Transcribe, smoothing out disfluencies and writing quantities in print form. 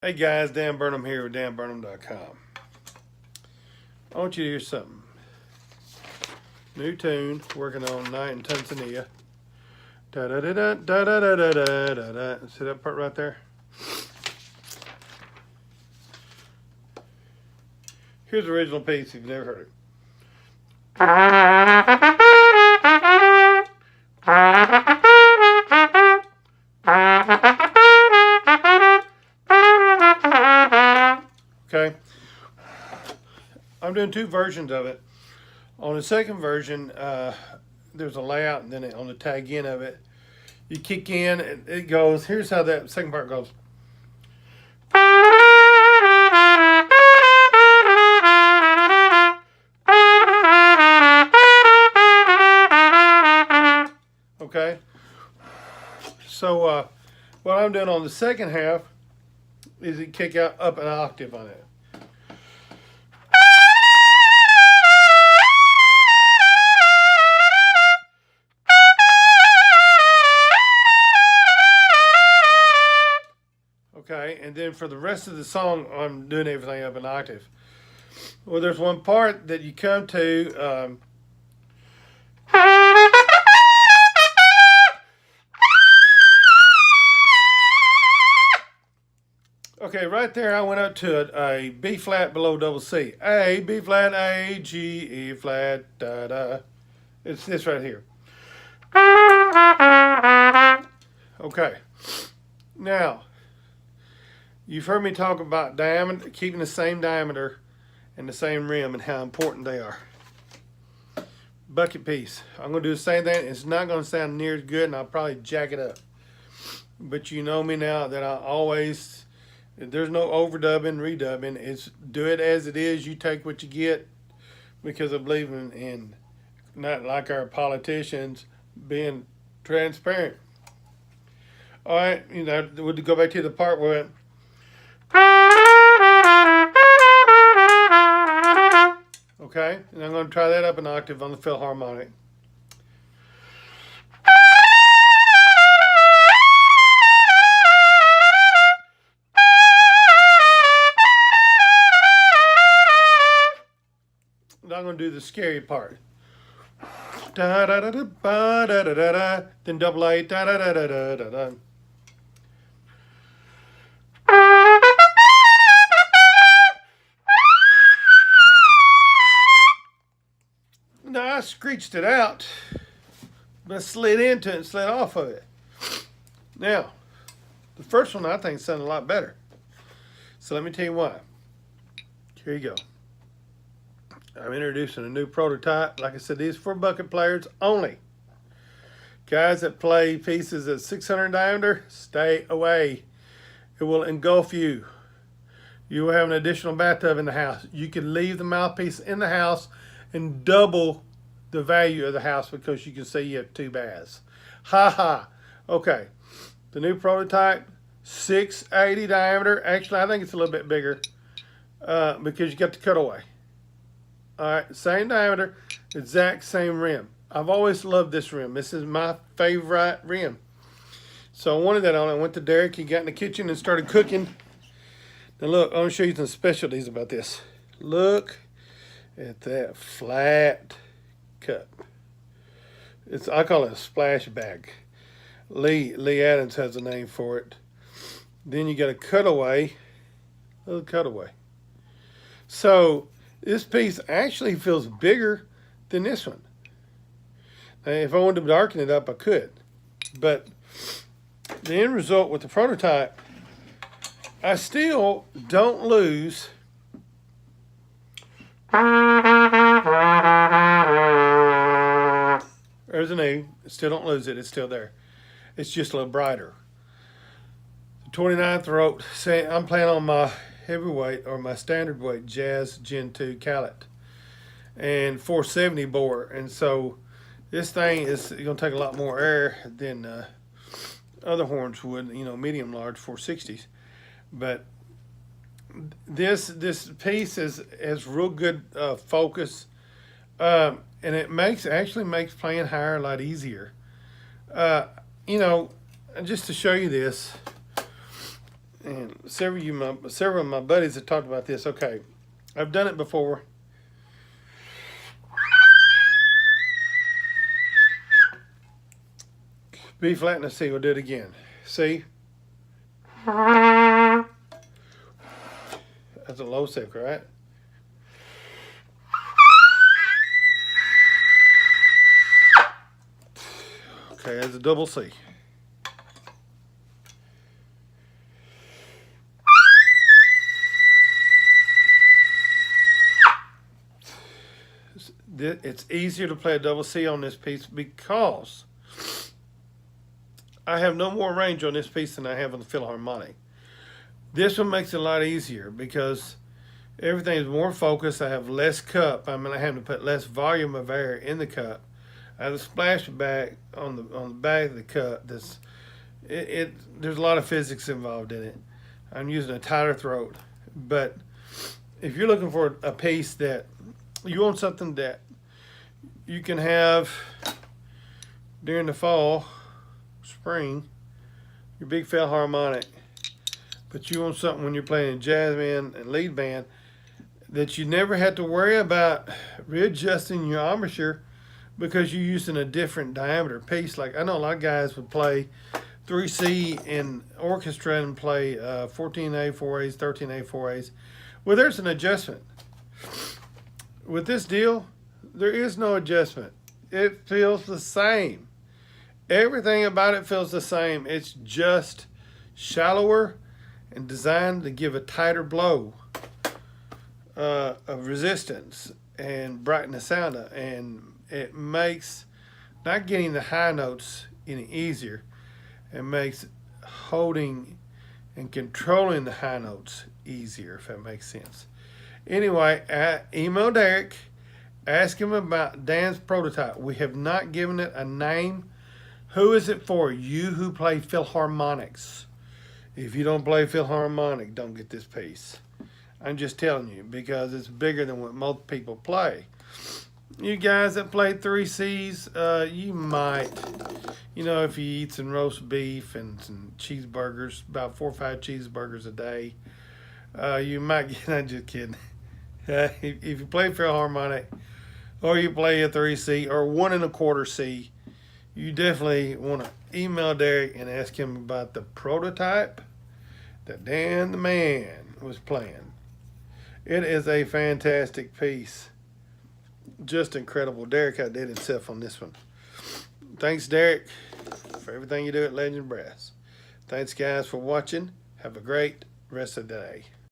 Hey guys, Dan Burnham here with DanBurnham.com. I want you to hear something. New tune, working on Night in Tanzania. Da da da da da da da da da da da. See that part right there? Here's the original piece if you've never heard it. Okay, I'm doing two versions of it. On the second version, there's a layout, and then on the tag in of it, you kick in, it goes, here's how that second part goes. Okay, so what I'm doing on the second half is it kick out up an octave on it. Okay, and then for the rest of the song, I'm doing everything up an octave. Well, there's one part that you come to. Okay, right there I went up to a B flat below double C. A, B flat, A, G, E flat, da da. It's this right here. Okay, now you've heard me talk about diameter, keeping the same diameter and the same rim and how important they are. Bucket piece. I'm going to do the same thing. It's not going to sound near as good, and I'll probably jack it up. But you know me now that I always, there's no overdubbing, redubbing. It's do it as it is. You take what you get, because I believe in not like our politicians being transparent. All right, you know, we'll go back to the part where it, okay, and I'm going to try that up an octave on the Philharmonic. And I'm going to do the scary part. Da da da da ba da da da da. Then double A da da da da da da da. Now I screeched it out, but I slid into it and slid off of it. Now, the first one I think sounded a lot better. So let me tell you why. Here you go. I'm introducing a new prototype. Like I said, these are for bucket players only. Guys that play pieces at 600 diameter, stay away. It will engulf you. You will have an additional bathtub in the house. You can leave the mouthpiece in the house and double the value of the house because you can say you have two baths. Ha ha. Okay. The new prototype, 680 diameter. Actually, I think it's a little bit bigger because you got the cutaway. All right, same diameter, exact same rim. I've always loved this rim. This is my favorite rim. So I wanted that on. I went to Derek. He got in the kitchen and started cooking. Now look, I want to show you some specialties about this. Look at that flat cup. I call it a splash bag. Lee Adams has a name for it. Then you got a cutaway, little cutaway. So this piece actually feels bigger than this one. Now, if I wanted to darken it up, I could. But the end result with the prototype, I still don't lose there's an E. Still don't lose it. It's still there. It's just a little brighter. The 29 throat. Say I'm playing on my heavyweight or my standard weight Jazz Gen 2 Calet and 470 bore, and so this thing is going to take a lot more air than other horns would, you know, medium large 460s. But this piece has real good focus, and it actually makes playing higher a lot easier. You know, just to show you this, and several of my buddies have talked about this. Okay, I've done it before. B flat and a C. We'll do it again. C. That's a low six, right? Okay, that's a double C. It's easier to play a double C on this piece because I have no more range on this piece than I have on the Philharmonic. This one makes it a lot easier because everything is more focused. I have less cup. I mean, I have to put less volume of air in the cup. I have a splashback on the back of the cup. There's a lot of physics involved in it. I'm using a tighter throat, but if you're looking for a piece that you want something that you can have during the fall, spring, your big Philharmonic, but you want something when you're playing jazz band and lead band that you never have to worry about readjusting your embouchure because you're using a different diameter piece. Like I know a lot of guys would play 3C in orchestra and play 14A 4As, 13A 4As. Well, there's an adjustment. With this deal, there is no adjustment. It feels the same. Everything about it feels the same. It's just shallower and designed to give a tighter blow of resistance and brighten the sound up. And it makes not getting the high notes any easier. It makes holding and controlling the high notes easier, if that makes sense. Anyway, email Derek, ask him about Dan's prototype. We have not given it a name. Who is it for? You who play Philharmonics. If you don't play Philharmonic, don't get this piece. I'm just telling you because it's bigger than what most people play. You guys that play 3Cs, you might, if you eat some roast beef and some cheeseburgers, about 4 or 5 cheeseburgers a day, you might get, I'm just kidding. If you play Philharmonic or you play a 3C or 1 1/4 C, you definitely want to email Derek and ask him about the prototype that Dan the Man was playing. It is a fantastic piece. Just incredible. Derek outdid himself on this one. Thanks, Derek, for everything you do at Legend Brass. Thanks, guys, for watching. Have a great rest of the day.